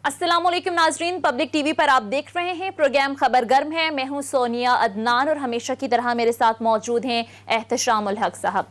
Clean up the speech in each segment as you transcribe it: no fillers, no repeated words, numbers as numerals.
अस्सलामुअलैकुम नाजरीन, public TV पर आप देख रहे हैं प्रोग्राम खबर गर्म है। मैं हूं सोनिया अदनान और हमेशा की तरह मेरे साथ मौजूद हैं एहतशामुल हक साहब।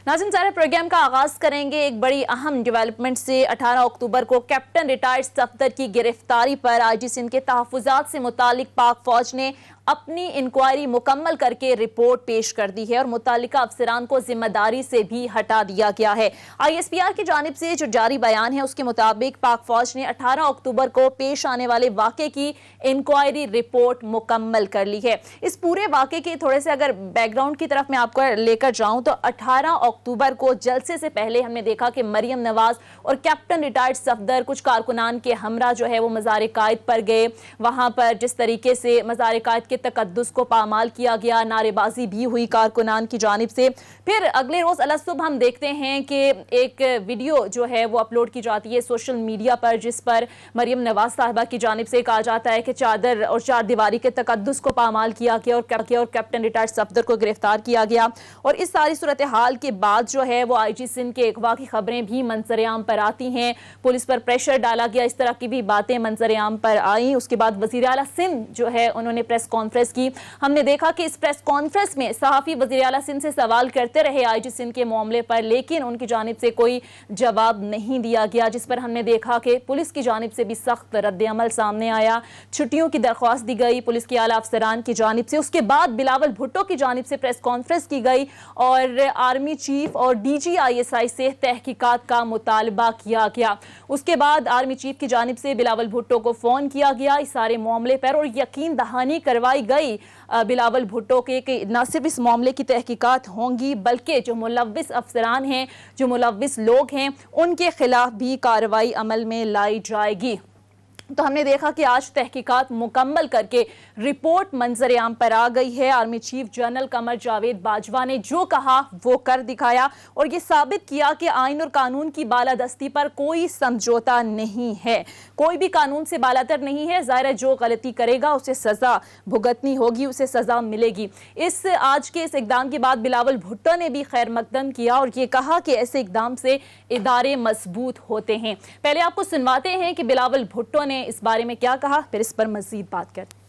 नाज़रीन, सारे प्रोग्राम का आगाज करेंगे एक बड़ी अहम डेवलपमेंट से। 18 अक्टूबर को कैप्टन रिटायर्ड सफदर की गिरफ्तारी पर आईजी सिंध के तहफ़्फ़ुज़ात से मुतालिक पाक फौज ने अपनी इंक्वायरी मुकम्मल करके रिपोर्ट पेश कर दी है और मुतालिका अफसरान को जिम्मेदारी से भी हटा दिया गया है। ISPR की जानिब से जो जारी बयान है उसके मुताबिक पाक फौज ने 18 अक्टूबर को पेश आने वाले वाक़े की इंक्वायरी रिपोर्ट मुकम्मल कर ली है। इस पूरे वाक़े के थोड़े से अगर बैकग्राउंड की तरफ मैं आपको लेकर जाऊं तो 18 अक्टूबर को जलसे से पहले हमने देखा कि मरियम नवाज और कैप्टन रिटायर्ड सफदर कुछ कारकुनान के हमरा जो है वो मज़ार कायद पर गए। वहां पर जिस तरीके से मज़ार कायद के तकद्दुस को पामाल किया गया, नारेबाजी भी हुई कारकुनान की जानिब से। फिर अगले रोज अलसुबह हम देखते हैं कि एक वीडियो जो है वो अपलोड की जाती है सोशल मीडिया पर, जिस पर मरियम नवाज साहिबा की जानिब से कहा जाता है कि चादर और चार दीवारी के तकद्दुस को पामाल किया गया और कैप्टन रिटायर्ड सफदर को गिरफ्तार किया गया। और इस सारी सूरत हाल के बाद जो है वो IG सिंध के अगवा की खबरें भी मंजर-ए-आम पर आती हैं। पुलिस पर प्रेशर डाला गया, इस तरह की भी बातें मंजर-ए-आम पर आई। उसके बाद वज़ीर आला सिंध जो है उन्होंने प्रेस कॉन्फ्रेंस की। हमने देखा कि इस प्रेस कॉन्फ्रेंस में सहाफ़ी वज़ीर आला सिंध से सवाल करते रहे IG सिंध के मामले पर, लेकिन उनकी जानिब से कोई जवाब नहीं दिया गया, जिस पर हमने देखा कि पुलिस की जानिब से भी सख्त रद्द-ए-अमल सामने आया। छुट्टियों की दरख्वास्त दी गई पुलिस के आला अफसरान की जानिब से। उसके बाद बिलावल भुट्टो की जानिब से प्रेस कॉन्फ्रेंस की गई और आर्मी चीफ और DG ISI से तहकीकात का मुतालबा किया गया। उसके बाद आर्मी चीफ की जानिब से बिलावल भुट्टो को फ़ोन किया गया इस सारे मामले पर और यकीन दहानी करवाई गई बिलावल भुट्टो के कि न सिर्फ इस मामले की तहकीकात होंगी बल्कि जो मुलव्विस अफसरान हैं, जो मुलव्विस लोग हैं, उनके खिलाफ भी कार्रवाई अमल में लाई जाएगी। तो हमने देखा कि आज तहकीकात मुकम्मल करके रिपोर्ट मंजर-ए-आम पर आ गई है। Army chief general Qamar Javed Bajwa ने जो कहा वो कर दिखाया और ये साबित किया कि आइन और कानून की बालादस्ती पर कोई समझौता नहीं है, कोई भी कानून से बालातर नहीं है। ज़ाहिर है जो गलती करेगा उसे सज़ा भुगतनी होगी, उसे सज़ा मिलेगी। इस आज के इस इक़दाम के बाद बिलावल भुट्टो ने भी खैर मकदम किया और ये कहा कि ऐसे इक़दाम से इदारे मजबूत होते हैं। पहले आपको सुनवाते हैं कि बिलावल भुट्टो ने इस बारे में क्या कहा, फिर इस पर मजीद बात करते।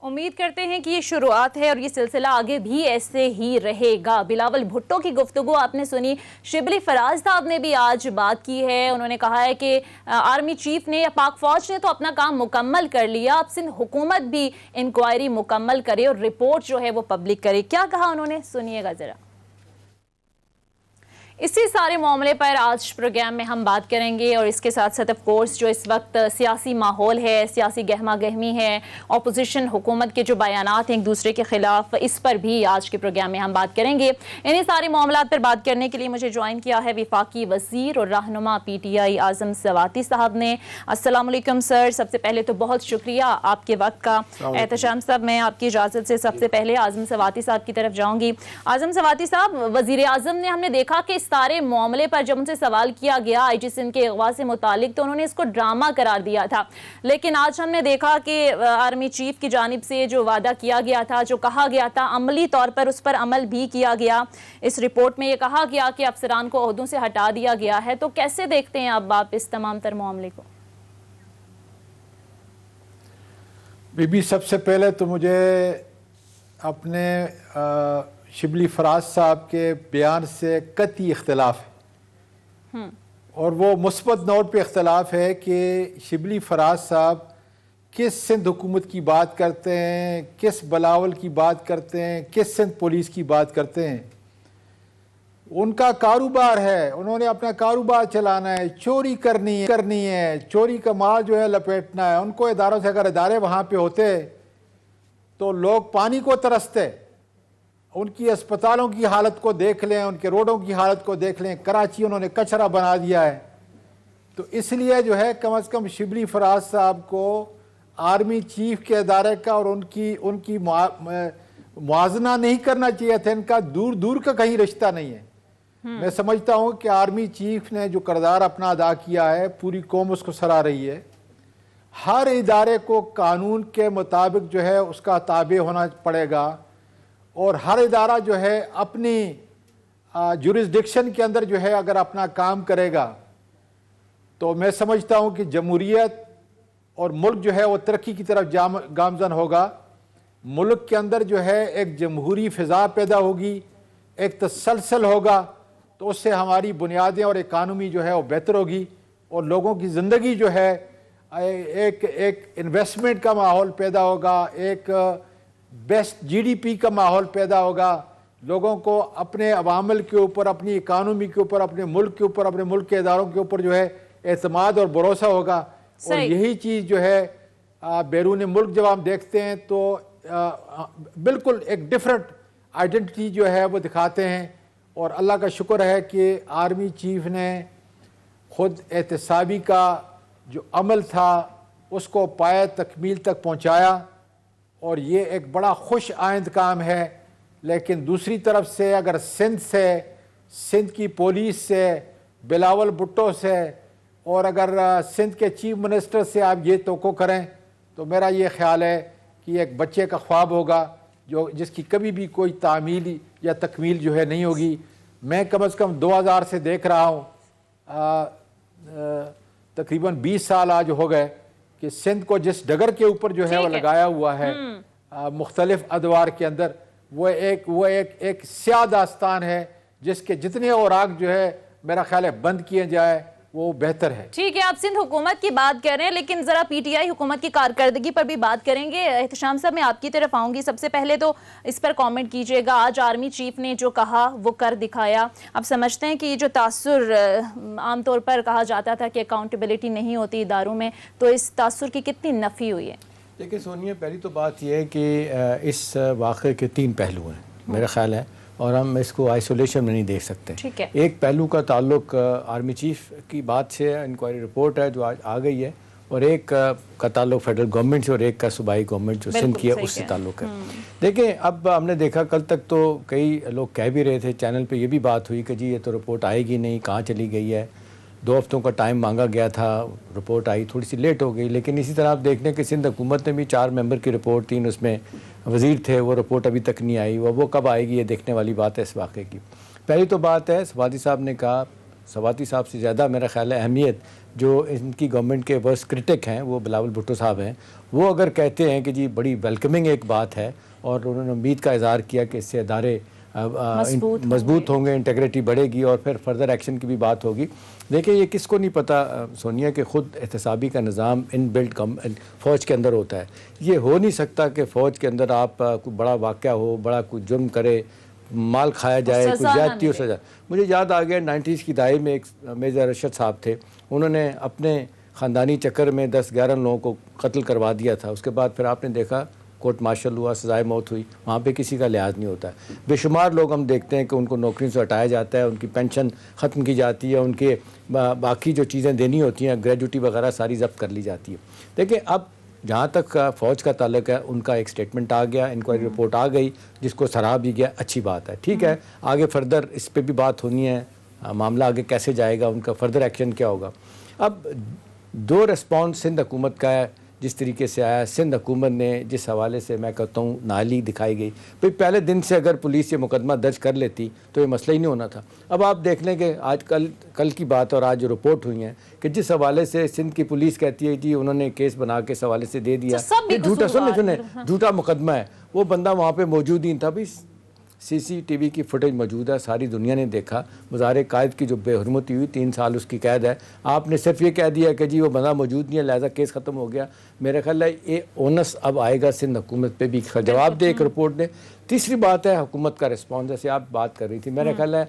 उम्मीद करते हैं कि ये शुरुआत है और ये सिलसिला आगे भी ऐसे ही रहेगा। बिलावल भुट्टो की गुफ्तगू आपने सुनी। शिबली फराज साहब ने भी आज बात की है। उन्होंने कहा है कि आर्मी चीफ ने या पाक फौज ने तो अपना काम मुकम्मल कर लिया, अब सिंध हुकूमत भी इंक्वायरी मुकम्मल करे और रिपोर्ट जो है वो पब्लिक करे। क्या कहा उन्होंने, सुनिएगा जरा। इसी सारे मामले पर आज प्रोग्राम में हम बात करेंगे और इसके साथ साथ ऑफ कोर्स जो इस वक्त सियासी माहौल है, सियासी गहमा गहमी है, ऑपोजिशन हुकूमत के जो बयानात हैं एक दूसरे के खिलाफ, इस पर भी आज के प्रोग्राम में हम बात करेंगे। इन्हीं सारे मामलात पर बात करने के लिए मुझे ज्वाइन किया है वफाकी वज़ीर और रहनुमा PTI आज़म सवाती साहब ने। अस्सलाम वालेकुम सर, सबसे पहले तो बहुत शुक्रिया आपके वक्त का। एहतशाम साहब, मैं आपकी इजाज़त से सबसे पहले आज़म सवाती साहब की तरफ जाऊँगी। आज़म सवाती साहब, वज़ीर आज़म ने हमने देखा कि सारे मामले पर जब उनसे सवाल किया गया IG सिंध के अगवा से मुतालिक तो उन्होंने इसको ड्रामा करार दिया था, लेकिन आज हमने देखा कि आर्मी चीफ की जानिब से जो वादा किया गया था, जो कहा गया था, अमली तौर पर उस पर अमल भी किया गया। इस रिपोर्ट में ये कहा गया कि अफसरान को ओहदों से हटा दिया गया है। तो कैसे देखते हैं अब आप इस तमाम तर मामले को? बीबी, सबसे पहले तो मुझे अपने शिबली फराज साहब के बयान से कतई इख्तलाफ है और वो मुस्बत नोट पे इख्तलाफ है कि शिबली फराज साहब किस सिंध हुकूमत की बात करते हैं, किस बिलावल की बात करते हैं, किस सिंध पुलिस की बात करते हैं। उनका कारोबार है, उन्होंने अपना कारोबार चलाना है, चोरी करनी है, चोरी का माल जो है लपेटना है। उनको इदारों से अगर इदारे वहाँ पे होते तो लोग पानी को तरसते। उनकी अस्पतालों की हालत को देख लें, उनके रोडों की हालत को देख लें। कराची उन्होंने कचरा बना दिया है। तो इसलिए जो है कम से कम शिबली फराज साहब को आर्मी चीफ के इदारे का और उनकी मुआवजा नहीं करना चाहिए था। इनका दूर दूर का कहीं रिश्ता नहीं है। मैं समझता हूँ कि आर्मी चीफ ने जो किरदार अपना अदा किया है, पूरी कौम उसको सराह रही है। हर इदारे को कानून के मुताबिक जो है उसका ताबे होना पड़ेगा और हर इदारा जो है अपनी जुरिस्डिक्शन के अंदर जो है अगर अपना काम करेगा तो मैं समझता हूँ कि जमहूरियत और मुल्क जो है वो तरक्की की तरफ गामजन होगा। मुल्क के अंदर जो है एक जमहूरी फ़िज़ा पैदा होगी, एक तसलसल होगा, तो उससे हमारी बुनियादें और इकानमी जो है वो बेहतर होगी और लोगों की ज़िंदगी जो है एक इन्वेस्टमेंट का माहौल पैदा होगा, एक बेस्ट जीडीपी का माहौल पैदा होगा। लोगों को अपने अवामल के ऊपर, अपनी इकानमी के ऊपर, अपने मुल्क के ऊपर, अपने मुल्क के इदारों के ऊपर जो है एतमाद और भरोसा होगा। और यही चीज़ जो है बैरून मुल्क जब हम देखते हैं तो बिल्कुल एक डिफरेंट आइडेंटिटी जो है वो दिखाते हैं। और अल्लाह का शुक्र है कि आर्मी चीफ ने ख़ुद एहतसाबी का जो अमल था उसको पाए तकमील तक पहुँचाया और ये एक बड़ा खुश आइंद काम है। लेकिन दूसरी तरफ से अगर सिंध की पुलिस से, बिलावल भुट्टो से और अगर सिंध के चीफ मिनिस्टर से आप ये तवक्को करें तो मेरा ये ख्याल है कि एक बच्चे का ख्वाब होगा जिसकी कभी भी कोई तामील या तकमील जो है नहीं होगी। मैं कम से कम 2000 से देख रहा हूँ, तकरीबन 20 साल आज हो गए कि सिंध को जिस डगर के ऊपर जो है वो लगाया हुआ है मुख्तलिफ अदवार के अंदर, वो एक स्याह दास्तान है जिसके जितने औराक जो है मेरा ख्याल है बंद किए जाए वो बेहतर है। ठीक है, आप सिंध हुकूमत की बात कर रहे हैं, लेकिन जरा पीटीआई हुकूमत की कारकर्दगी पर भी बात करेंगे। एहतशाम साहब, मैं आपकी तरफ आऊंगी। सबसे पहले तो इस पर कमेंट कीजिएगा। आज आर्मी चीफ ने जो कहा वो कर दिखाया। आप समझते हैं कि ये जो तासुर आमतौर पर कहा जाता था कि अकाउंटेबिलिटी नहीं होती इदारों में, तो इस तासुर की कितनी नफ़ी हुई है? देखिए सोनिया, पहली तो बात यह है कि इस वाक़े के 3 पहलू हैं मेरा ख्याल है, और हम इसको आइसोलेशन में नहीं देख सकते। ठीक है। एक पहलू का ताल्लुक आर्मी चीफ की बात से, इंक्वायरी रिपोर्ट है जो आज आ गई है, और एक का ताल्लुक फेडरल गवर्नमेंट से और एक का सूबाई गवर्नमेंट जो सिंध की है उससे ताल्लुक है। देखिए, अब हमने देखा कल तक तो कई लोग कह भी रहे थे, चैनल पे ये भी बात हुई कि जी ये तो रिपोर्ट आएगी नहीं, कहाँ चली गई है। 2 हफ्तों का टाइम मांगा गया था, रिपोर्ट आई थोड़ी सी लेट हो गई। लेकिन इसी तरह आप देख लें कि सिंध हुकूमत ने भी 4 मेंबर की रिपोर्ट, 3 उसमें वज़ीर थे, वो रिपोर्ट अभी तक नहीं आई। वो कब आएगी ये देखने वाली बात है इस वाक़े की। पहली तो बात है, सवाती साहब ने कहा, सवाती साहब से ज़्यादा मेरा ख्याल है अहमियत जो इनकी गवर्नमेंट के वर्स्ट क्रिटिक हैं वो बिलावल भुट्टो साहब हैं। वो अगर कहते हैं कि जी बड़ी वेलकमिंग एक बात है और उन्होंने उम्मीद का इज़हार किया कि इससे अदारे मजबूत होंगे, इंटेग्रिटी बढ़ेगी और फिर फर्दर एक्शन की भी बात होगी। देखिए, ये किसको नहीं पता सोनिया कि ख़ुद एहतसाबी का निज़ाम इन बिल्ट फ़ौज के अंदर होता है। ये हो नहीं सकता कि फ़ौज के अंदर आप कोई बड़ा वाक़या हो, बड़ा कोई जुर्म करे, माल खाया जाए, कोई ज़्यादती हो सजा। मुझे याद आ गया 90s की दहाई में एक मेजर अरशद साहब थे, उन्होंने अपने ख़ानदानी चक्कर में 10-11 लोगों को कत्ल करवा दिया था। उसके बाद फिर आपने देखा कोर्ट मार्शल हुआ, सजाए मौत हुई, वहाँ पे किसी का लिहाज नहीं होता है। बेशुमार लोग हम देखते हैं कि उनको नौकरी से हटाया जाता है, उनकी पेंशन ख़त्म की जाती है, उनके बाकी जो चीज़ें देनी होती हैं, ग्रेजुटी वगैरह सारी जब्त कर ली जाती है। देखिए, अब जहाँ तक फ़ौज का ताल्लुक है, उनका एक स्टेटमेंट आ गया, इंक्वायरी रिपोर्ट आ गई जिसको सराहा भी गया, अच्छी बात है। ठीक है, आगे फर्दर इस पर भी बात होनी है, मामला आगे कैसे जाएगा, उनका फर्दर एक्शन क्या होगा। अब 2 रिस्पॉन्स सिंध हुकूमत का है जिस तरीके से आया। सिंध हुकूमत ने जिस हवाले से मैं कहता हूँ नाली दिखाई गई, भाई पहले दिन से अगर पुलिस ये मुकदमा दर्ज कर लेती तो ये मसला ही नहीं होना था। अब आप देख लें कि आज कल की बात और आज जो रिपोर्ट हुई है कि जिस हवाले से सिंध की पुलिस कहती है जी उन्होंने केस बना के इस हवाले से दे दिया, झूठा सुने झूठा मुकदमा है, वो बंदा वहाँ पर मौजूद ही था। भाई CCTV की फुटेज मौजूद है, सारी दुनिया ने देखा। मुज़ाहिरे कायद की जो बेहुरमती हुई, 3 साल उसकी कैद है। आपने सिर्फ ये कह दिया कि जी वो बंदा मौजूद नहीं है लिहाजा केस ख़त्म हो गया। मेरे ख्याल है ये ओनस अब आएगा सिंध हुकूमत पे भी, जवाब दे एक रिपोर्ट ने। तीसरी बात है हुकूमत का रिस्पॉन्स, जैसे आप बात कर रही थी। मेरा ख्याल है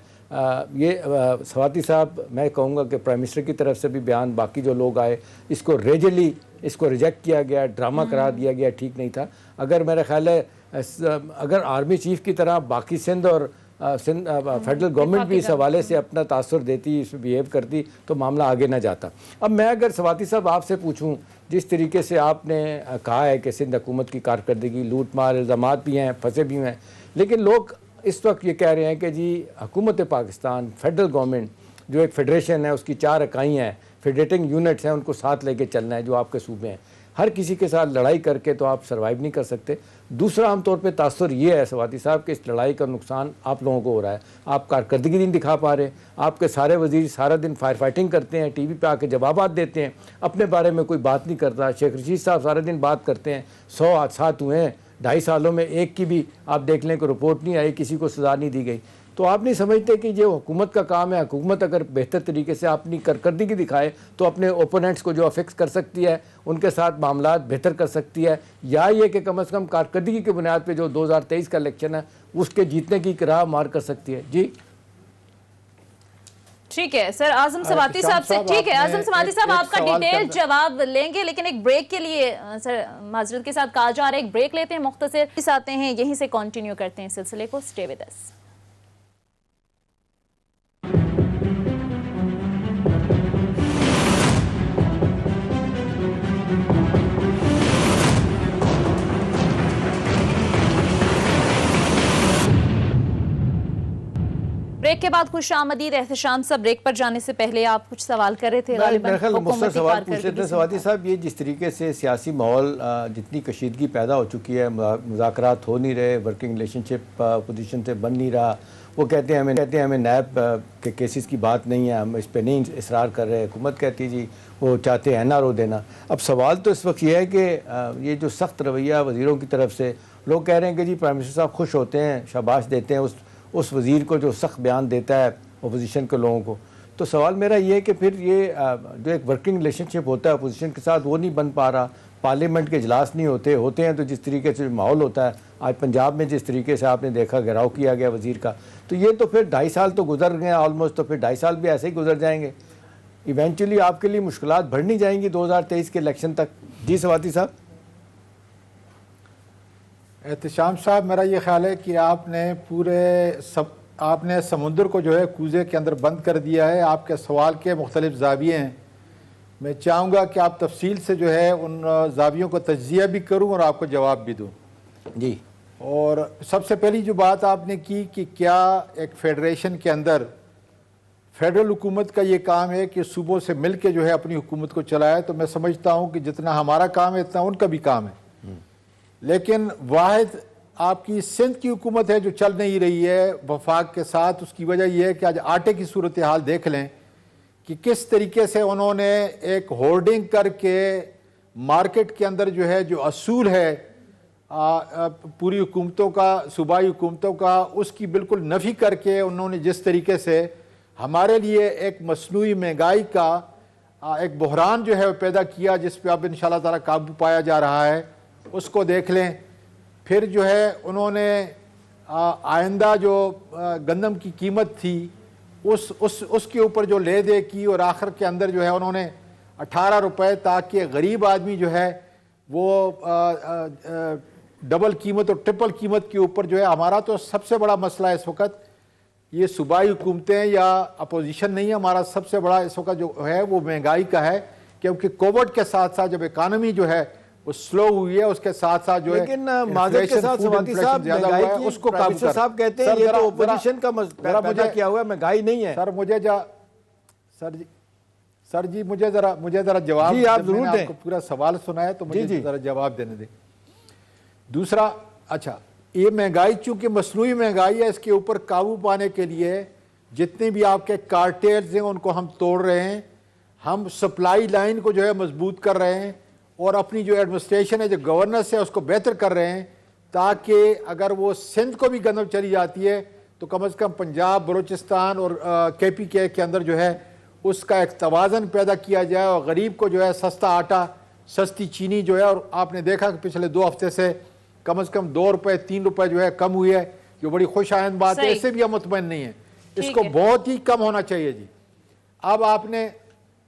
ये सवाती साहब, मैं कहूँगा कि प्राइम मिनिस्टर की तरफ से भी बयान, बाकी जो लोग आए, इसको रेजली इसको रिजेक्ट किया गया, ड्रामा करार दिया गया, ठीक नहीं था। अगर मेरा ख्याल है अगर आर्मी चीफ की तरह बाकी सिंध और फेडरल गवर्नमेंट भी इस हवाले से अपना तासुर देती, इसमें बिहेव करती तो मामला आगे ना जाता। अब मैं अगर सवाती साहब आपसे पूछूं, जिस तरीके से आपने कहा है कि सिंध हुकूमत की कारकर्दगी, लूट मार इल्ज़ामात भी हैं, फंसे भी हैं, लेकिन लोग इस वक्त ये कह रहे हैं कि जी हुकूमत पाकिस्तान, फेडरल गवर्नमेंट जो एक फेडरेशन है उसकी 4 इकाई हैं, फेडरेटिंग यूनिट्स हैं, उनको साथ लेके चलना है जो आपके सूबे हैं। हर किसी के साथ लड़ाई करके तो आप सर्वाइव नहीं कर सकते। दूसरा आमतौर पे तासुर ये है सवाती साहब कि इस लड़ाई का नुकसान आप लोगों को हो रहा है। आप कारकर्दगी नहीं दिखा पा रहे, आपके सारे वजीर सारा दिन फायर फाइटिंग करते हैं, टीवी पे आके जवाबात देते हैं, अपने बारे में कोई बात नहीं करता। शेख रशीद साहब सारा दिन बात करते हैं, 100 हादसात हुए हैं, 2.5 सालों में एक की भी आप देख लें कि रिपोर्ट नहीं आई, किसी को सज़ा नहीं दी गई। तो आप नहीं समझते कि ये हुकूमत का काम है। हुकूमत अगर बेहतर तरीके से अपनी कारकर्दगी दिखाए तो अपने ओपोनेंट्स को जो अफेक्ट कर सकती है, उनके साथ मामला बेहतर कर सकती है, या ये कि कम अज़ कम कारकर्दगी की बुनियाद पे जो 2023 का इलेक्शन है उसके जीतने की राह मार कर सकती है। जी ठीक है सर, आजम सवाती साहब से, ठीक है आजम सवाती साहब आपका डिटेल जवाब लेंगे, लेकिन एक ब्रेक के लिए सर माजरत के साथ कहा जा रहा है, एक ब्रेक लेते हैं, मुख्तसर आते हैं, यहीं से कंटिन्यू करते हैं सिलसिले को। Stay with us. ब्रेक के बाद खुश आमदीद। एहतशाम साहब, ब्रेक पर जाने से पहले आप कुछ सवाल कर रहे थे, सवाल पूछ रहे थे सवाती साहब। ये जिस तरीके से सियासी माहौल जितनी कशीदगी पैदा हो चुकी है, मुज़ाकरात हो नहीं रहे, वर्किंग रिलेशनशिप अपोजिशन से बन नहीं रहा, वो कहते हैं हमें नैब के केसेस की बात नहीं है, हम इस पर नहीं इसरार कर रहे। हुकूमत कहती है जी वो चाहते हैं NRO देना। अब सवाल तो इस वक्त ये है कि ये जो सख्त रवैया वज़ीरों की तरफ से, लोग कह रहे हैं कि जी प्राइम मिनिस्टर साहब खुश होते हैं, शाबाश देते हैं उस वज़ीर को जो सख्त बयान देता है अपोजिशन के लोगों को। तो सवाल मेरा ये है कि फिर ये जो एक वर्किंग रिलेशनशिप होता है अपोजिशन के साथ, वो नहीं बन पा रहा। पार्लियामेंट के इजलास नहीं होते हैं तो जिस तरीके से माहौल होता है, आज पंजाब में जिस तरीके से आपने देखा घेराव किया गया वज़ीर का, तो ये तो फिर 2.5 साल तो गुजर गए ऑलमोस्ट, तो फिर 2.5 साल भी ऐसे ही गुजर जाएंगे। इवेंचुअली आपके लिए मुश्किलात बढ़नी जाएंगी 2023 के इलेक्शन तक। जी सवाती साहब। एहतशाम साहब, मेरा ये ख्याल है कि आपने समुद्र को जो है कूजे के अंदर बंद कर दिया है। आपके सवाल के मुख्तलिफ ज़ाविये हैं, मैं चाहूँगा कि आप तफसील से जो है उन ज़ावियों को तज्ज़िया भी करूँ और आपको जवाब भी दूँ। जी, और सबसे पहली जो बात आपने की कि क्या एक फेडरेशन के अंदर फेडरल हुकूमत का ये काम है कि सूबों से मिल के जो है अपनी हुकूमत को चलाए, तो मैं समझता हूँ कि जितना हमारा काम है इतना उनका भी काम है। लेकिन वाहिद आपकी सिंध की हुकूमत है जो चल नहीं रही है वफाक के साथ। उसकी वजह यह है कि आज आटे की सूरत हाल देख लें कि किस तरीके से उन्होंने एक होर्डिंग करके मार्केट के अंदर जो है जो असूल है पूरी हुकूमतों का, सूबाई हुकूमतों का, उसकी बिल्कुल नफ़ी करके उन्होंने जिस तरीके से हमारे लिए एक मसनूई महंगाई का एक बहरान जो है पैदा किया, जिस पर अब इंशाअल्लाह ताला काबू पाया जा रहा है, उसको देख लें। फिर जो है उन्होंने आइंदा जो गंदम की कीमत थी उसके ऊपर जो ले दे की, और आखिर के अंदर जो है उन्होंने 18 रुपये, ताकि गरीब आदमी जो है वो डबल कीमत और ट्रिपल कीमत के ऊपर जो है। हमारा तो सबसे बड़ा मसला इस वक्त ये सूबाई हुकूमतें या अपोजिशन नहीं है, हमारा सबसे बड़ा इस वक्त जो है वो महंगाई का है, क्योंकि कोविड के साथ साथ जब इकानमी जो है वो स्लो हुई है, उसके साथ साथ जो है लेकिन माजरत के साथ सवाती साहब महंगाई की उसको काबू कर। साहब कहते हैं ये तो ओपोजिशन का पैदा किया हुआ है, महंगाई नहीं है। सर जी मुझे जरा जवाब जी, आप जरूर दें। आपको पूरा सवाल सुना है तो मुझे जरा जवाब देने दें। दूसरा, अच्छा, ये महंगाई चूंकि मसनूई महंगाई है, इसके ऊपर काबू पाने के लिए जितने भी आपके कार्टेल्स हैं उनको हम तोड़ रहे हैं, हम सप्लाई लाइन को जो है मजबूत कर रहे हैं, और अपनी जो एडमिनिस्ट्रेशन है, जो गवर्नेंस है, उसको बेहतर कर रहे हैं, ताकि अगर वो सिंध को भी गंदम चली जाती है तो कम से कम पंजाब, बलूचिस्तान और KPK के अंदर जो है उसका एक तवाज़न पैदा किया जाए, और गरीब को जो है सस्ता आटा, सस्ती चीनी जो है, और आपने देखा कि पिछले 2 हफ्ते से कम 2 रुपये 3 रुपये जो है कम हुई है, जो बड़ी खुश आइंद बात है। इससे भी हम मुतमईन नहीं है, इसको बहुत ही कम होना चाहिए जी।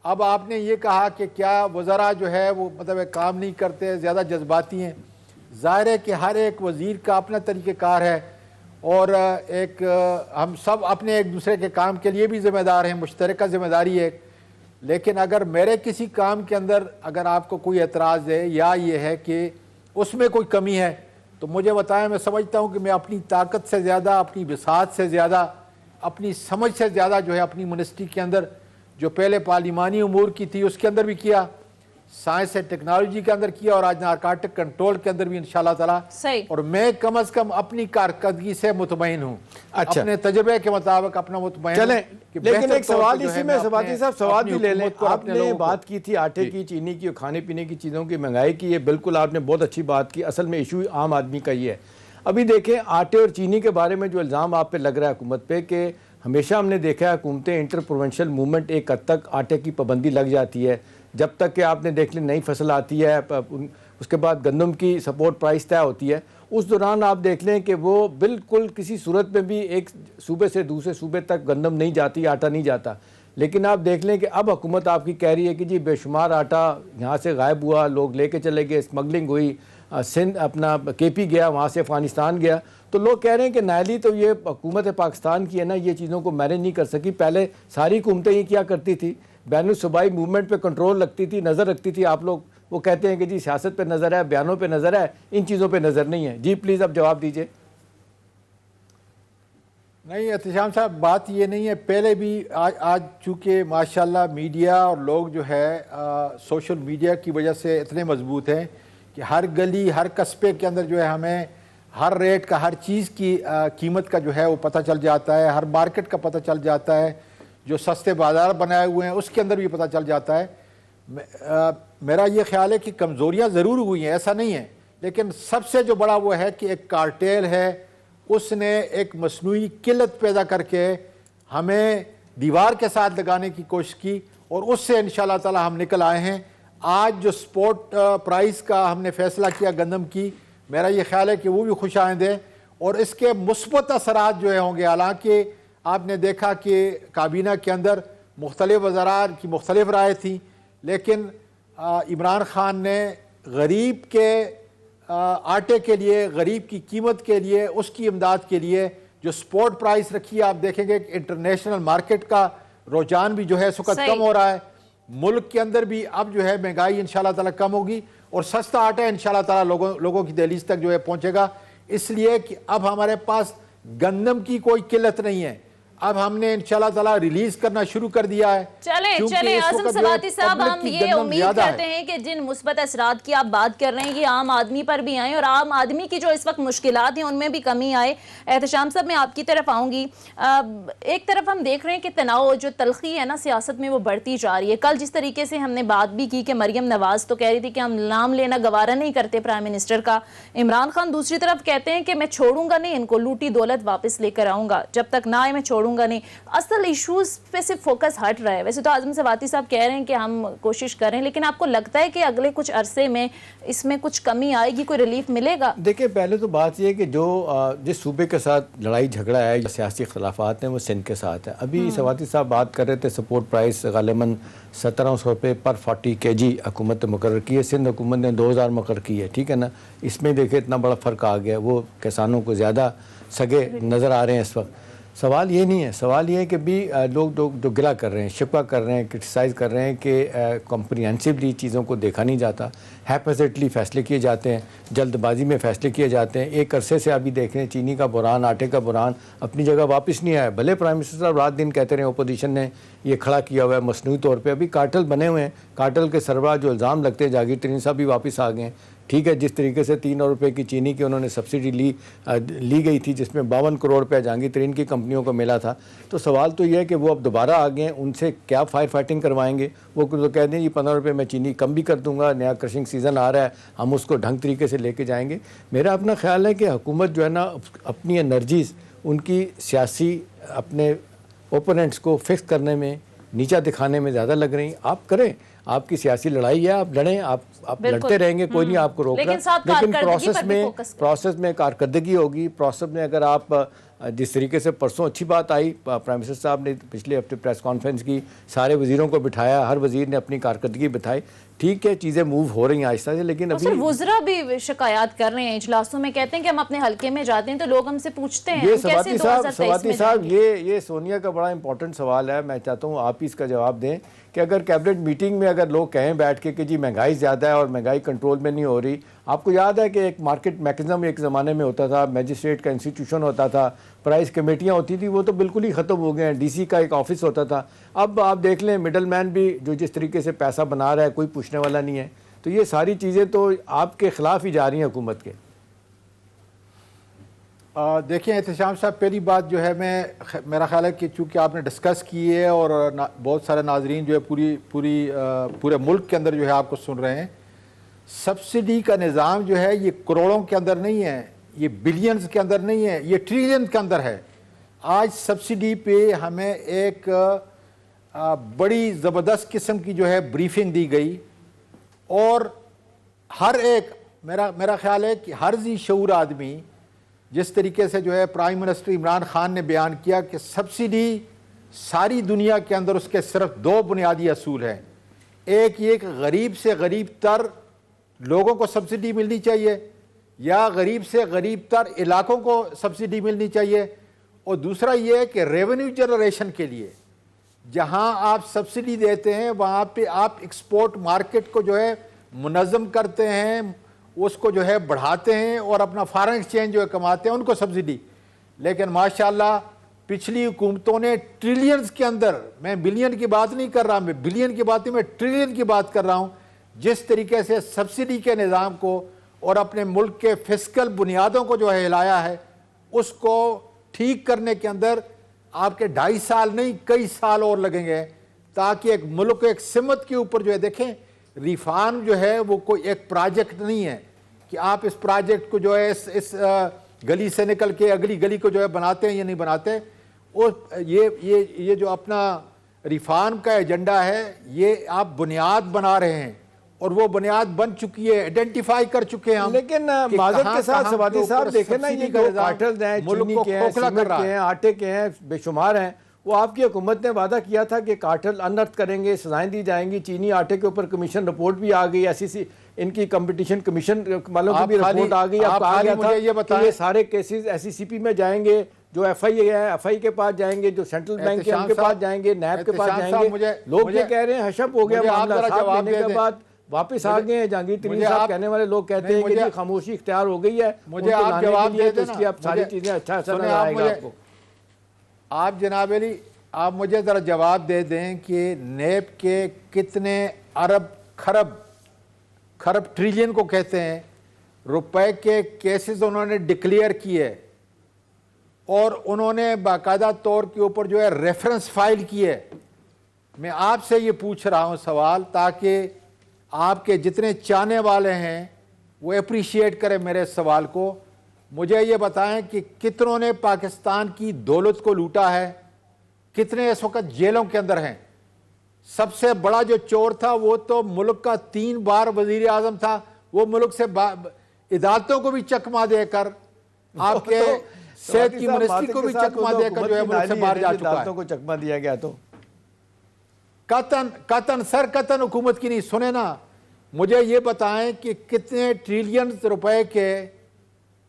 अब आपने ये कहा कि क्या वज़रा जो है वो मतलब काम नहीं करते, ज़्यादा जज्बाती हैं। ज़ाहिर है कि हर एक वज़ीर का अपना तरीक़ेकार है, और हम सब अपने एक दूसरे के काम के लिए भी ज़िम्मेदार हैं, मुश्तरका ज़िम्मेदारी है। लेकिन अगर मेरे किसी काम के अंदर अगर आपको कोई एतराज़ है या ये है कि उसमें कोई कमी है, तो मुझे बताएं। मैं समझता हूँ कि मैं अपनी ताकत से ज़्यादा, अपनी विसात से ज़्यादा, अपनी समझ से ज़्यादा जो है अपनी मिनिस्ट्री के अंदर जो पहले पार्लिमानी उमूर की थी उसके अंदर भी किया, साइंस एंड टेक्नोलॉजी के अंदर किया और आज नारकोटिक कंट्रोल के अंदर भी इंशाल्लाह ताला। सही। और मैं कम अज कम अपनी कारकर्दगी से मुतमईन हूँ, अच्छा। अपने तजुर्बे के मुताबिक अपना मुतमईन चले। कि लेकिन बेहतर एक तौर सवाल पे जो इसी है में मैं सवाती अपने- साहब सवाल अपनी भी ले लें। हुकूमत को और अपने आपने लोगों को- बात की थी आटे की, चीनी की और खाने पीने की चीज़ों की महंगाई की, ये बिल्कुल आपने बहुत अच्छी बात की। असल में इशू आम आदमी का ही है। अभी देखें आटे और चीनी के बारे में जो इल्ज़ाम आप पे लग रहा है हुकूमत पे कि हमेशा हमने देखा है हुकूमतें इंटर प्रोविंशियल मूवमेंट एक हद तक आटे की पाबंदी लग जाती है, जब तक कि आपने देख ली नई फसल आती है, उसके बाद गंदम की सपोर्ट प्राइस तय होती है, उस दौरान आप देख लें कि वो बिल्कुल किसी सूरत में भी एक सूबे से दूसरे सूबे तक गंदम नहीं जाती, आटा नहीं जाता। लेकिन आप देख लें कि अब हुकूमत आपकी कह रही है कि जी बेशुमार आटा यहाँ से गायब हुआ, लोग लेके चले गए, स्मगलिंग हुई, सिंध अपना केपी गया, वहाँ से अफ़गानिस्तान गया। तो लोग कह रहे हैं कि नाली तो ये हुकूमत पाकिस्तान की है ना, ये चीज़ों को मैनेज नहीं कर सकी। पहले सारी हुकूमतें ये क्या करती थी, बैनुल सूबाई मूवमेंट पे कंट्रोल रखती थी, नज़र रखती थी। आप लोग वो कहते हैं कि जी सियासत पे नज़र है, बयानों पे नज़र है, इन चीज़ों पे नज़र नहीं है। जी प्लीज़ अब जवाब दीजिए। नहीं एहतशाम साहब, बात ये नहीं है। पहले भी आज चूँकि माशाल्लाह मीडिया और लोग जो है सोशल मीडिया की वजह से इतने मजबूत हैं कि हर गली हर कस्बे के अंदर जो है हमें हर रेट का, हर चीज़ की कीमत का जो है वो पता चल जाता है, हर मार्केट का पता चल जाता है, जो सस्ते बाज़ार बनाए हुए हैं उसके अंदर भी पता चल जाता है। मेरा ये ख्याल है कि कमज़ोरियाँ ज़रूर हुई हैं, ऐसा नहीं है, लेकिन सबसे जो बड़ा वो है कि एक कार्टेल है, उसने एक मसनूई किल्लत पैदा करके हमें दीवार के साथ लगाने की कोशिश की और उससे इंशाल्लाह ताला हम निकल आए हैं। आज जो स्पॉट प्राइस का हमने फैसला किया गंदम की, मेरा ये ख्याल है कि वो भी खुश आइंद है और इसके मुस्बत असरात जो है होंगे। हालांकि आपने देखा कि काबीना के अंदर मुख्तलिफ वज़रात की मुख्तलिफ राय थी, लेकिन इमरान खान ने गरीब के आटे के लिए, गरीब की कीमत के लिए, उसकी इमदाद के लिए जो स्पॉट प्राइस रखी है, आप देखेंगे कि इंटरनेशनल मार्केट का रुझान भी जो है इस वक्त कम हो रहा है। मुल्क के अंदर भी अब जो है महंगाई इंशाल्लाह ताला कम होगी और सस्ता आटा इंशाल्लाह ताला लोगों की दहलीज तक जो है पहुंचेगा। इसलिए कि अब हमारे पास गंदम की कोई किल्लत नहीं है, अब हमने इंशाल्लाह ताला रिलीज करना शुरू कर दिया है। चले आजम सवाती साहब, हम ये उम्मीद करते हैं कि जिन मुस्बत असरात की आप बात कर रहे हैं ये आम आदमी पर भी आए और आम आदमी की जो इस वक्त मुश्किलात हैं उनमें भी कमी आए। एहतशाम साहब, मैं आपकी तरफ आऊँगी। एक तरफ हम देख रहे हैं कि तनाव जो तलखी है ना सियासत में वो बढ़ती जा रही है। कल जिस तरीके से हमने बात भी की कि मरियम नवाज तो कह रही थी कि हम नाम लेना गवारा नहीं करते प्राइम मिनिस्टर का, इमरान खान दूसरी तरफ कहते हैं कि मैं छोड़ूंगा नहीं इनको, लूटी दौलत वापस लेकर आऊँगा, जब तक ना आए मैं छोड़ूंगा नहीं। असल इश्यूज पे सिर्फ फोकस हट रहा है। वैसे तो आजम सवाती साहब कह रहे हैं कि हम कोशिश करें, लेकिन आपको लगता है कि अगले कुछ अरसे में इसमें कुछ कमी आएगी, कोई रिलीफ मिलेगा? देखिए, पहले तो बात यह है कि जो जिस सूबे के साथ लड़ाई झगड़ा है, सियासी इख्तलाफात हैं, वो सिंध के साथ है। अभी सवाती साहब बात कर रहे थे सपोर्ट प्राइस गालिबन 1700 रुपये पर 40 kg हुकूमत ने मुकर्रर की है, सिंध हुकूमत ने 2000 मुकर्रर की है। ठीक है ना, इसमें देखिए इतना बड़ा फ़र्क आ गया, वो किसानों को ज़्यादा सगे नज़र आ रहे हैं इस वक्त। सवाल ये नहीं है, सवाल ये है कि भी लोग जो गिला कर रहे हैं, शिकवा कर रहे हैं, क्रिटिसाइज़ कर रहे हैं कि कॉम्प्रिहेंसिवली चीज़ों को देखा नहीं जाता, हैपसेटली फ़ैसले किए जाते हैं, जल्दबाजी में फ़ैसले किए जाते हैं। एक अरसे से अभी देख रहे हैं चीनी का बुरान, आटे का बुरान अपनी जगह वापस नहीं आया। भले प्राइम मिनिस्टर साहब रात दिन कहते रहे अपोजिशन ने ये खड़ा किया हुआ है मसनूई तौर पर, अभी कार्टल बने हुए हैं, कार्टल के सरबराह जो इल्ज़ाम लगते हैं जागीर तरीन साहब भी वापस आ गए हैं। ठीक है, जिस तरीके से 3 रुपये की चीनी की उन्होंने सब्सिडी ली गई थी, जिसमें 52 करोड़ रुपया जहांगीर तरीन की कंपनियों को मिला था, तो सवाल तो ये है कि वो अब दोबारा आ गए हैं, उनसे क्या फायर फाइटिंग करवाएंगे? वो तो कह दें ये 15 रुपये में चीनी कम भी कर दूंगा, नया क्रशिंग सीज़न आ रहा है, हम उसको ढंग तरीके से लेके जाएंगे। मेरा अपना ख्याल है कि हुकूमत जो है ना अपनी एनर्जीज़ उनकी सियासी अपने ओपोनेंट्स को फिक्स करने में, नीचा दिखाने में ज़्यादा लग रही। आप करें, आपकी सियासी लड़ाई है, आप लड़ें, आप लड़ते रहेंगे, कोई नहीं आपको रोक रहा, लेकिन प्रोसेस में कारकर्दगी होगी। प्रोसेस में अगर आप जिस तरीके से परसों अच्छी बात आई, प्राइम मिनिस्टर साहब ने पिछले हफ्ते प्रेस कॉन्फ्रेंस की, सारे वजीरों को बिठाया, हर वजीर ने अपनी कारकर्दगी बिठाई। ठीक है, चीज़ें मूव हो रही हैं आहिस्ता से, लेकिन अभी वज़रा भी शिकायत कर रहे हैं इजलासों में, कहते हैं कि हम अपने हल्के में जाते हैं तो लोग हमसे पूछते हैं ये सवाती साहब ये सोनिया का बड़ा इंपॉर्टेंट सवाल है, मैं चाहता हूँ आप ही इसका जवाब दें कि अगर कैबिनेट मीटिंग में अगर लोग कहें बैठ के कि जी महंगाई ज़्यादा है और महंगाई कंट्रोल में नहीं हो रही। आपको याद है कि एक मार्केट मैकेनिज्म एक ज़माने में होता था, मैजिस्ट्रेट का इंस्टीट्यूशन होता था, प्राइस कमेटियाँ होती थी, वो तो बिल्कुल ही ख़त्म हो गए हैं। DC का एक ऑफिस होता था। अब आप देख लें मिडल मैन भी जो जिस तरीके से पैसा बना रहा है, कोई पूछने वाला नहीं है। तो ये सारी चीज़ें तो आपके ख़िलाफ़ ही जा रही हैं हुकूमत के। देखिए एहतशाम साहब, पहली बात जो है मेरा ख्याल है कि चूँकि आपने डिस्कस की है और बहुत सारे नाजरीन जो है पूरे मुल्क के अंदर जो है आपको सुन रहे हैं, सब्सिडी का निज़ाम जो है ये करोड़ों के अंदर नहीं है, ये बिलियंस के अंदर नहीं है, ये ट्रिलियन के अंदर है। आज सब्सिडी पे हमें एक बड़ी ज़बरदस्त किस्म की जो है ब्रीफिंग दी गई और हर एक मेरा ख्याल है कि हर जी शऊर आदमी जिस तरीके से जो है प्राइम मिनिस्टर इमरान खान ने बयान किया कि सब्सिडी सारी दुनिया के अंदर उसके सिर्फ 2 बुनियादी असूल हैं। एक ये कि गरीब से गरीब तर लोगों को सब्सिडी मिलनी चाहिए या गरीब से गरीब तर इलाकों को सब्सिडी मिलनी चाहिए, और दूसरा ये है कि रेवेन्यू जनरेशन के लिए जहां आप सब्सिडी देते हैं वहां पे आप एक्सपोर्ट मार्केट को जो है मुनज़्ज़म करते हैं, उसको जो है बढ़ाते हैं और अपना फॉरेन एक्सचेंज जो है कमाते हैं, उनको सब्सिडी। लेकिन माशाल्लाह पिछली हुकूमतों ने ट्रिलियंस के अंदर, मैं बिलियन की बात नहीं कर रहा, मैं बिलियन की बात नहीं, मैं ट्रिलियन की बात कर रहा हूँ, जिस तरीके से सब्सिडी के निज़ाम को और अपने मुल्क के फिस्कल बुनियादों को जो है हिलाया है, उसको ठीक करने के अंदर आपके 2.5 साल नहीं कई साल और लगेंगे, ताकि एक मुल्क को एक सिमत के ऊपर जो है, देखें रिफॉर्म जो है वो कोई एक प्रोजेक्ट नहीं है कि आप इस प्रोजेक्ट को जो है इस गली से निकल के अगली गली को जो है बनाते हैं या नहीं बनाते। और ये जो अपना रिफॉर्म का एजेंडा है, ये आप बुनियाद बना रहे हैं और वो बुनियाद बन चुकी है, आइडेंटिफाई कर चुके हैं हम। लेकिन माजरत के साथ सवादी साहब देखें ना, ये जो कार्टल्स हैं, चीनी के हैं, सीमेंट के हैं, आटे के हैं, बेशुमार हैं, वो आपकी हुकूमत ने वादा किया था कि कार्टेल अनर्थ करेंगे, सजाएं दी जाएंगी। चीनी आटे के ऊपर कमीशन रिपोर्ट भी आ गई, SEC इनकी कंपटीशन कमीशन वालों की भी रिपोर्ट आ गई। अब कहा गया था कि ये सारे केसेस SECP में जाएंगे, जो FI है FI के पास जाएंगे, जो सेंट्रल बैंक है उनके पास जाएंगे, NAB के पास जाएंगे। लोग ये कह रहे हैं हशप हो गया मामला, साथ देने के बाद वापस आ गए हैं। जहांगीर तरीन साहब कहने वाले लोग कहते हैं कि खामोशी इख्तियार हो गई है, मुझे आप जवाब दे दें, इसकी अब सारी चीजें अच्छा नजर आएगा आपको। आप जनाब अली, आप मुझे ज़रा जवाब दे दें कि नेब के कितने अरब खरब ट्रिलियन को कहते हैं रुपए के केसेस उन्होंने डिक्लेयर किए और उन्होंने बाकायदा तौर के ऊपर जो है रेफरेंस फाइल किए। मैं आपसे ये पूछ रहा हूँ सवाल, ताकि आपके जितने चाहने वाले हैं वो अप्रिशिएट करें मेरे सवाल को। मुझे ये बताएं कि कितनों ने पाकिस्तान की दौलत को लूटा है, कितने इस वक्त जेलों के अंदर हैं। सबसे बड़ा जो चोर था वो तो मुल्क का 3 बार वजीर आजम था, वो मुल्क से इदालतों को भी चकमा देकर, आपके सेहत की मिनिस्ट्री को भी चकमा देकर जो है मुल्क से बाहर जा चुका है। को चकमा दिया गया तो कतन हुकूमत की नहीं। सुने ना, मुझे ये बताएं कि कितने ट्रिलियन रुपए के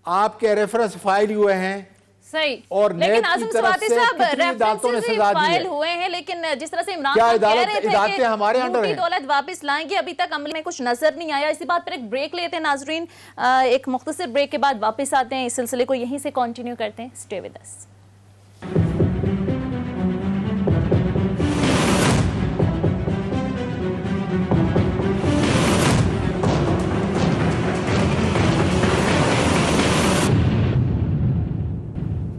आपके रेफरेंस फाइल हुए हैं। सही, और लेकिन आज़म सवाती साहब रेफरेंसेस फाइल हुए हैं, लेकिन जिस तरह से इमरान खान कह रहे थे कि हमारे अंडर है, दौलत वापस लाएंगे, अभी तक अमल में कुछ नजर नहीं आया। इसी बात पर एक ब्रेक लेते हैं नाजरीन, एक मुख्तसर ब्रेक के बाद वापस आते हैं, इस सिलसिले को यहीं से कंटिन्यू करते हैं। Stay with us.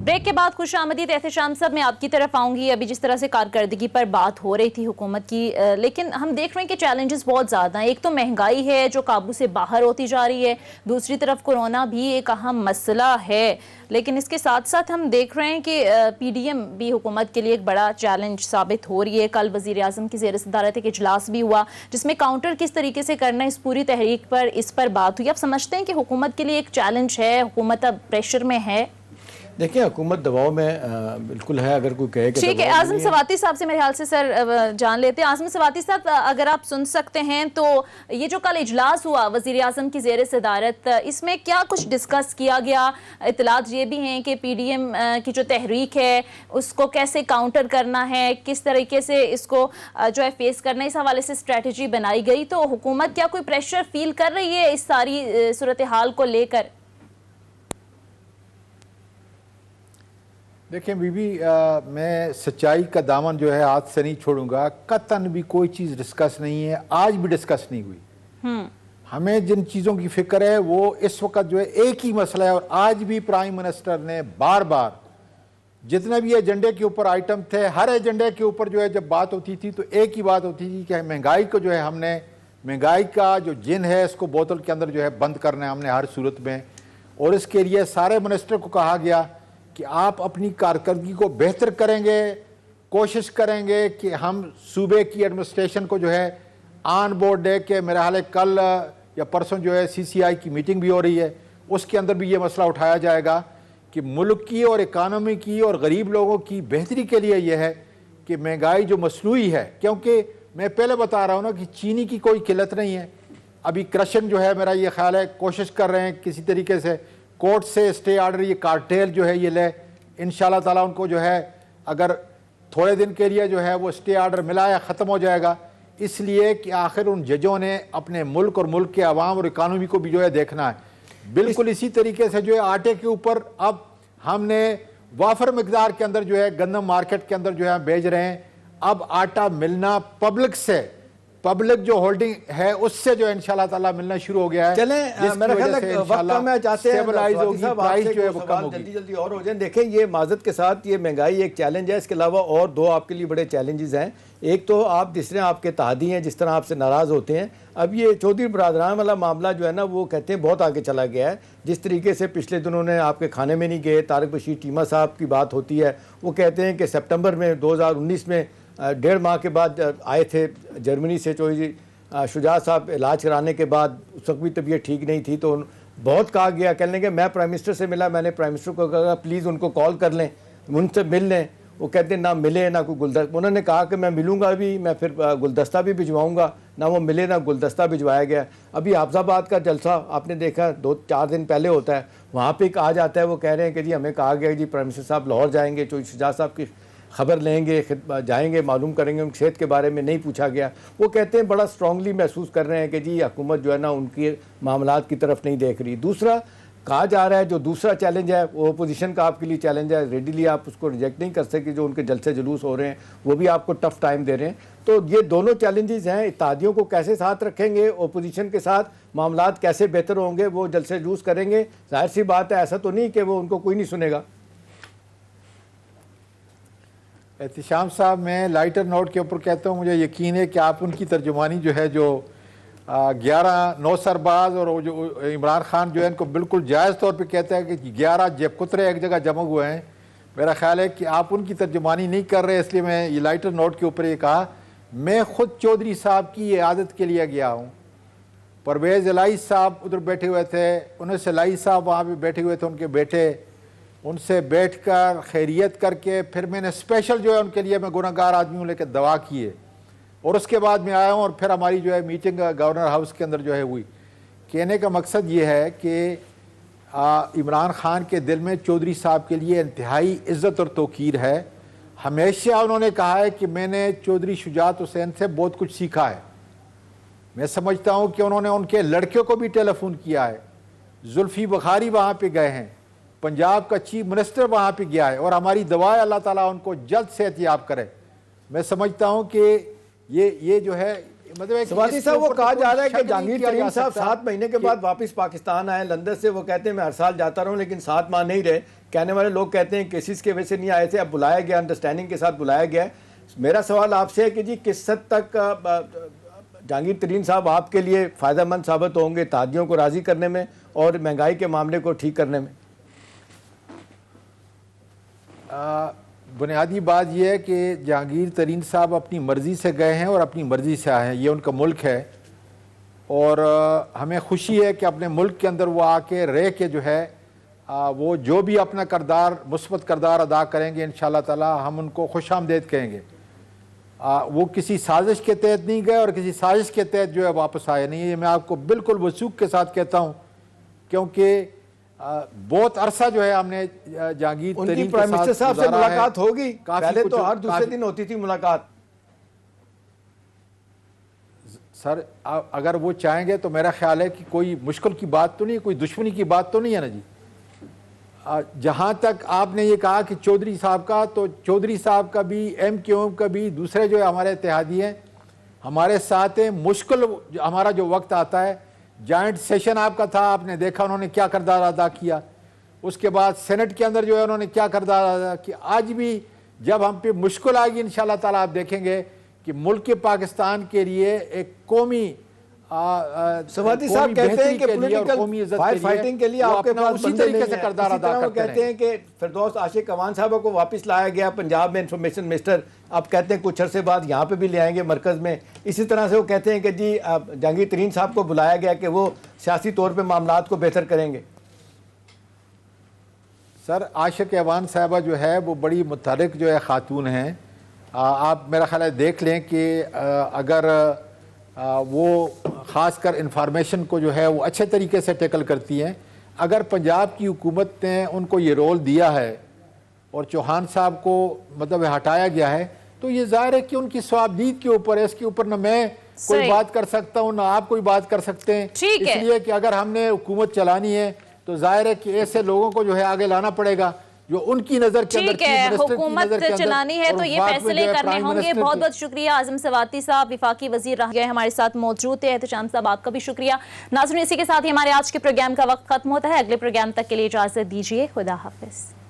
ब्रेक के बाद खुश आमदीद एहतशाम साहब, मैं आपकी तरफ आऊंगी। अभी जिस तरह से कारकर्दगी पर बात हो रही थी हुकूमत की, लेकिन हम देख रहे हैं कि चैलेंजेस बहुत ज़्यादा हैं। एक तो महंगाई है जो काबू से बाहर होती जा रही है, दूसरी तरफ कोरोना भी एक अहम मसला है, लेकिन इसके साथ साथ हम देख रहे हैं कि PDM भी हुकूमत के लिए एक बड़ा चैलेंज साबित हो रही है। कल वज़ीर आज़म की ज़ेर सदारत एक इजलास भी हुआ जिसमें काउंटर किस तरीके से करना है इस पूरी तहरीक पर, इस पर बात हुई। आप समझते हैं कि हुकूमत के लिए एक चैलेंज है, हुकूमत अब प्रेशर में है? देखिए हुकूमत दबाव में बिल्कुल है, अगर कोई कहे कि ठीक है। दबाव आजम नहीं है। सवाती साहब से मेरे ख्याल से सर जान लेते हैं। आजम सवाती साहब, अगर आप सुन सकते हैं तो ये जो कल इजलास हुआ वज़ीर आज़म की ज़ेर सदारत, इसमें क्या कुछ डिस्कस किया गया? इतलात ये भी हैं कि PDM की जो तहरीक है उसको कैसे काउंटर करना है, किस तरीके से इसको जो है फेस करना है, इस हवाले से स्ट्रेटजी बनाई गई। तो हुकूमत क्या कोई प्रेशर फील कर रही है इस सारी सूरत हाल को लेकर? देखें बीबी, मैं सच्चाई का दामन जो है हाथ से नहीं छोड़ूंगा। कतन भी कोई चीज़ डिस्कस नहीं है, आज भी डिस्कस नहीं हुई। हमें जिन चीज़ों की फिक्र है वो इस वक्त जो है एक ही मसला है, और आज भी प्राइम मिनिस्टर ने बार बार जितने भी एजेंडे के ऊपर आइटम थे, हर एजेंडे के ऊपर जो है जब बात होती थी तो एक ही बात होती थी कि महंगाई को जो है हमने, महंगाई का जो जिन है इसको बोतल के अंदर जो है बंद करना है हमने हर सूरत में। और इसके लिए सारे मिनिस्टर को कहा गया कि आप अपनी कारकर्दगी को बेहतर करेंगे, कोशिश करेंगे कि हम सूबे की एडमिनिस्ट्रेशन को जो है ऑन बोर्ड दे के, मेरा हाल है कल या परसों जो है CCI की मीटिंग भी हो रही है, उसके अंदर भी ये मसला उठाया जाएगा कि मुल्क की और इकानमी की और गरीब लोगों की बेहतरी के लिए यह है कि महंगाई जो मसनूई है, क्योंकि मैं पहले बता रहा हूँ ना कि चीनी की कोई किल्लत नहीं है। अभी क्रशन जो है, मेरा ये ख्याल है कोशिश कर रहे हैं किसी तरीके से कोर्ट से स्टे ऑर्डर, ये कार्टेल जो है ये ले, इंशाल्लाह ताला उनको जो है अगर थोड़े दिन के लिए जो है वो स्टे ऑर्डर मिला या ख़त्म हो जाएगा, इसलिए कि आखिर उन जजों ने अपने मुल्क और मुल्क के आवाम और इकानमी को भी जो है देखना है। बिल्कुल इसी तरीके से जो है आटे के ऊपर अब हमने वाफर मकदार के अंदर जो है गंदम मार्केट के अंदर जो है भेज रहे हैं। अब आटा मिलना पब्लिक से, पब्लिक जो होल्डिंग है उससे जो इंशाल्लाह ताला मिलना शुरू हो गया है। चलें, मेरा ख्याल है वक्त कम है, चाहते हैं स्टेबलाइज होगी, प्राइस जो है वो कम जल्दी होगी। जल्दी और हो जाए। देखें ये माजत के साथ ये महंगाई एक चैलेंज है, इसके अलावा और दो आपके लिए बड़े चैलेंजेस हैं। एक तो आप जिस तरह आपके तहादी हैं, जिस तरह आपसे नाराज़ होते हैं, अब ये चौधरी बरादरान वाला मामला जो है ना वो कहते हैं बहुत आगे चला गया है। जिस तरीके से पिछले दिनों ने आपके खाने में नहीं गए, तारिक बशीर टीमा साहब की बात होती है, वो कहते हैं कि सितंबर में 2019 में 1.5 माह के बाद आए थे जर्मनी से चौधरी शुजात साहब, इलाज कराने के बाद उस वक्त भी तबीयत ठीक नहीं थी, तो बहुत कहा गया, कहने के मैं प्राइम मिनिस्टर से मिला, मैंने प्राइम मिनिस्टर को कहा प्लीज़ उनको कॉल कर लें, उनसे मिल लें। वो कहते हैं ना मिले ना कोई गुलदस्ता, उन्होंने कहा कि मैं मिलूंगा भी, मैं फिर गुलदस्ता भी भिजवाऊंगा, ना वो मिले ना गुलदस्ता भिजवाया गया। अभी हाफजाबाद का जलसा आपने देखा 2-4 दिन पहले होता है, वहाँ पे कहा जाता है, वो कह रहे हैं कि जी हमें कहा गया जी प्राइम मिनिस्टर साहब लाहौर जाएंगे, चौधरी शुजात साहब की खबर लेंगे, जाएंगे, मालूम करेंगे, उनकी सेहत के बारे में नहीं पूछा गया। वो कहते हैं बड़ा स्ट्रांगली महसूस कर रहे हैं कि जी हुकूमत जो है ना उनके मामलात की तरफ नहीं देख रही। दूसरा कहा जा रहा है जो दूसरा चैलेंज है वो अपोजिशन का आपके लिए चैलेंज है, रेडीली आप उसको रिजेक्ट नहीं कर सकते, जो उनके जलसे जुलूस हो रहे हैं वो भी आपको टफ टाइम दे रहे हैं। तो ये दोनों चैलेंजेस हैं, इत्तेहादियों को कैसे साथ रखेंगे, अपोजिशन के साथ मामलात कैसे बेहतर होंगे, वो जलसे जुलूस करेंगे। जाहिर सी बात है ऐसा तो नहीं कि वो उनको कोई नहीं सुनेगा। एहतिशाम साहब, मैं लाइटर नोट के ऊपर कहता हूँ, मुझे यकीन है कि आप उनकी तर्जुमानी जो है जो 11 नौसरबाज और वो जो इमरान खान जो है इनको बिल्कुल जायज़ तौर पे कहता है कि 11 जेबकुतरे एक जगह जमा हुए हैं, मेरा ख्याल है कि आप उनकी तर्जुमानी नहीं कर रहे, इसलिए मैं ये लाइटर नोट के ऊपर ये कहा। मैं ख़ुद चौधरी साहब की ये आदत के लिए गया हूँ, परवेज़ इलाही साहब उधर बैठे हुए थे, उनसे इलाही साहब वहाँ पर बैठे हुए थे, उनके बेटे, उनसे बैठकर खैरियत करके फिर मैंने स्पेशल जो है उनके लिए मैं गुनहगार आदमियों लेकर दवा किए, और उसके बाद मैं आया हूँ और फिर हमारी जो है मीटिंग गवर्नर हाउस के अंदर जो है हुई। कहने का मकसद ये है कि इमरान खान के दिल में चौधरी साहब के लिए इंतहाई इज़्ज़त और तौकीर है। हमेशा उन्होंने कहा है कि मैंने चौधरी शुजात हुसैन से बहुत कुछ सीखा है। मैं समझता हूँ कि उन्होंने उनके लड़कियों को भी टेलीफोन किया है, जुल्फ़ी बुखारी वहाँ पर गए हैं, पंजाब का चीफ मिनिस्टर वहाँ पे गया है, और हमारी दुआ है अल्लाह ताला उनको जल्द सेहतयाब करे। मैं समझता हूँ कि ये जो है मतलब सवाती साहब, वो कहा जा रहा है कि जहांगीर तरीन साहब 7 महीने के बाद वापस पाकिस्तान आए लंदन से। वो कहते हैं मैं हर साल जाता रहूँ, लेकिन 7 माह नहीं रहे। कहने वाले लोग कहते हैं केसेस के वजह से नहीं आए थे, अब बुलाया गया, अंडरस्टैंडिंग के साथ बुलाया गया। मेरा सवाल आपसे है कि जी किस हद तक जहांगीर तरीन साहब आपके लिए फ़ायदेमंद साबित होंगे तादियों को राज़ी करने में और महंगाई के मामले को ठीक करने में? बुनियादी बात यह है कि जहांगीर तरीन साहब अपनी मर्ज़ी से गए हैं और अपनी मर्ज़ी से आए हैं, ये उनका मुल्क है, और हमें खुशी है कि अपने मुल्क के अंदर वो आके रह के जो है वो जो भी अपना करदार मुस्बत करदार अदा करेंगे इंशाल्लाह ताला हम उनको खुशामदेद कहेंगे। वो किसी साजिश के तहत नहीं गए और किसी साजिश के तहत जो है वापस आए नहीं, ये मैं आपको बिल्कुल वसूख के साथ कहता हूँ, क्योंकि बहुत अरसा जो है हमने जहांगीर उनकी प्राइम मिनिस्टर साहब से मुलाकात होगी, पहले तो हर दूसरे दिन होती थी मुलाकात। सर अगर वो चाहेंगे तो मेरा ख्याल है कि कोई मुश्किल की बात तो नहीं, कोई दुश्मनी की बात तो नहीं है ना जी। जहाँ तक आपने ये कहा कि चौधरी साहब का, तो चौधरी साहब का भी, MQM का भी, दूसरे जो है हमारे इत्तेहादी हैं हमारे साथ हैं। मुश्किल हमारा जो वक्त आता है, जॉइंट सेशन आपका था, आपने देखा उन्होंने क्या किरदार अदा किया, उसके बाद सेनेट के अंदर जो है उन्होंने क्या किरदार अदा किया। आज भी जब हम पे मुश्किल आएगी इंशाल्लाह ताला आप देखेंगे कि मुल्क पाकिस्तान के लिए एक कौमी सवादी साहब कहते हैं कि पॉलिटिकल फायर फाइटिंग के लिए आपके पास उसी तरीके से किरदार अदा करते हैं। कहते हैं कि फिरदौस आशिक अवान साहब को वापस लाया गया पंजाब में इंफॉर्मेशन मिनिस्टर, आप कहते हैं कुछ अरसे बाद यहाँ पे भी ले आएंगे मरकज में। इसी तरह से वो कहते हैं कि जी जहांगीर तरीन साहब को बुलाया गया कि वो सियासी तौर पर मामलात को बेहतर करेंगे। सर आशिक अवान साहबा जो है वो बड़ी मुतहरिक जो है खातून हैं। आप मेरा ख्याल है देख लें कि अगर वो ख़ासकर इंफॉर्मेशन को जो है वो अच्छे तरीके से टैकल करती हैं। अगर पंजाब की हुकूमत ने उनको ये रोल दिया है और चौहान साहब को मतलब हटाया गया है, तो ये जाहिर है कि उनकी स्वाबदीद के ऊपर है, इसके ऊपर ना मैं कोई बात कर सकता हूँ ना आप कोई बात कर सकते हैं। इसलिए कि अगर हमने हुकूमत चलानी है तो जाहिर है कि ऐसे लोगों को जो है आगे लाना पड़ेगा जो उनकी नजर के अंदर, ठीक है, हुकूमत चलानी है तो ये फैसले करने होंगे। बहुत बहुत शुक्रिया आजम सवाती साहब, विफाकी वजीर रह गए, हमारे साथ मौजूद थे। एहतशाम साहब आपका भी शुक्रिया। नाज़रीन इसी के साथ ही हमारे आज के प्रोग्राम का वक्त खत्म होता है। अगले प्रोग्राम तक के लिए इजाजत दीजिए। खुदा हाफिज।